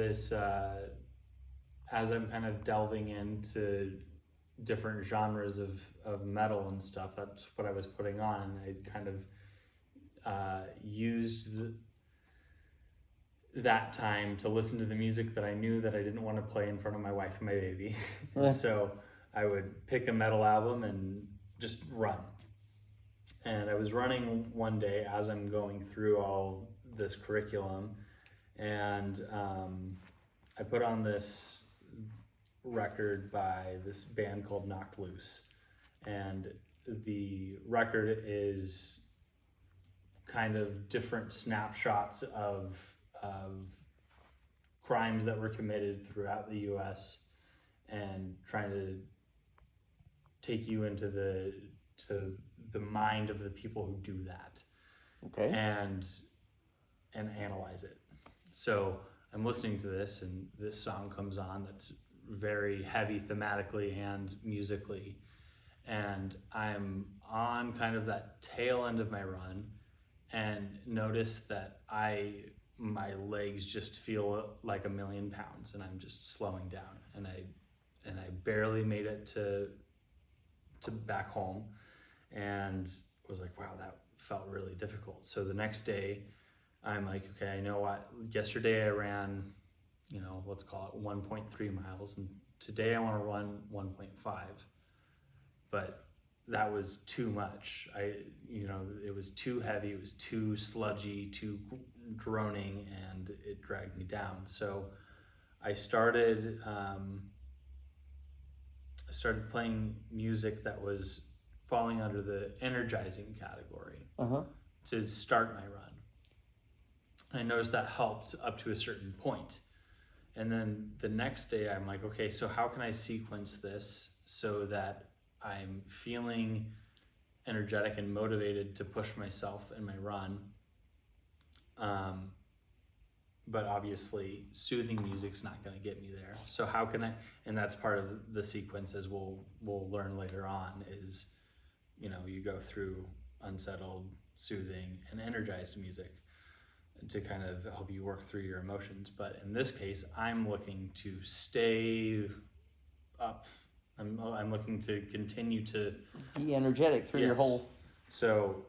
this as I'm kind of delving into different genres of metal and stuff. That's what I was putting on, and I kind of used that time to listen to the music that I knew that I didn't want to play in front of my wife and my baby. And so I would pick a metal album and just run. And I was running one day as I'm going through all this curriculum, and I put on this record by this band called Knocked Loose. And the record is kind of different snapshots of crimes that were committed throughout the US, and trying to take you into the mind of the people who do that. Okay. And analyze it. So I'm listening to this, and this song comes on that's very heavy thematically and musically, and I'm on kind of that tail end of my run, and notice that my legs just feel like 1,000,000 pounds, and I'm just slowing down, and I barely made it to back home, and was like, wow, that felt really difficult. So the next day I'm like, okay, I know what, yesterday I ran, let's call it 1.3 miles, and today I want to run 1.5. But that was too much. It was too heavy, it was too sludgy, too droning, and it dragged me down. So I started playing music that was falling under the energizing category to start my run. I noticed that helped up to a certain point. And then the next day I'm like, okay, so how can I sequence this so that I'm feeling energetic and motivated to push myself in my run? But obviously soothing music's not going to get me there. So how can I, and that's part of the sequence, as we'll learn later on, is, you go through unsettled, soothing, and energized music to kind of help you work through your emotions. But in this case, I'm looking to stay up. I'm looking to continue to be energetic through your whole. So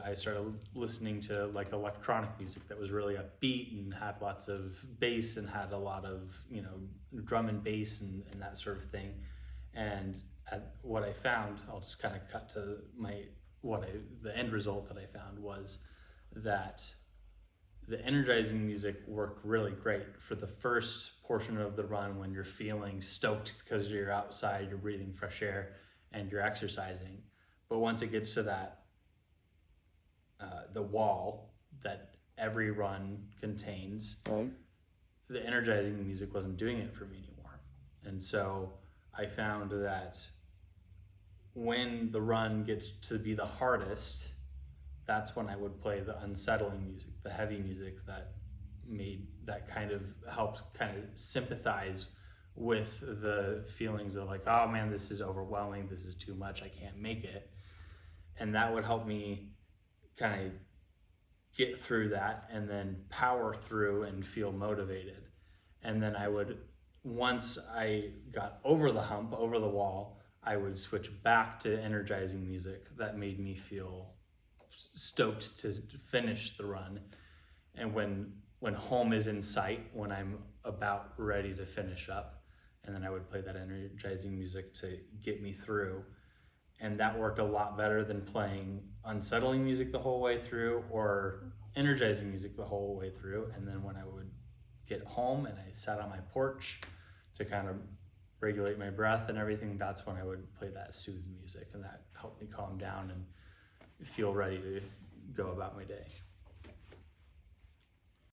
I started listening to like electronic music that was really upbeat and had lots of bass and had a lot of drum and bass and that sort of thing. And what I found, I'll just kind of cut to the end result that I found was that the energizing music worked really great for the first portion of the run, when you're feeling stoked because you're outside, you're breathing fresh air, and you're exercising. But once it gets to that the wall that every run contains, right, the energizing music wasn't doing it for me anymore. And so I found that when the run gets to be the hardest, that's when I would play the unsettling music, the heavy music that kind of helped kind of sympathize with the feelings of like, oh man, this is overwhelming, this is too much, I can't make it. And that would help me kind of get through that and then power through and feel motivated. And then once I got over the hump, over the wall, I would switch back to energizing music that made me feel stoked to finish the run. And when home is in sight, when I'm about ready to finish up, and then I would play that energizing music to get me through. And that worked a lot better than playing unsettling music the whole way through or energizing music the whole way through. And then when I would get home and I sat on my porch to kind of regulate my breath and everything, that's when I would play that soothing music, and that helped me calm down and feel ready to go about my day.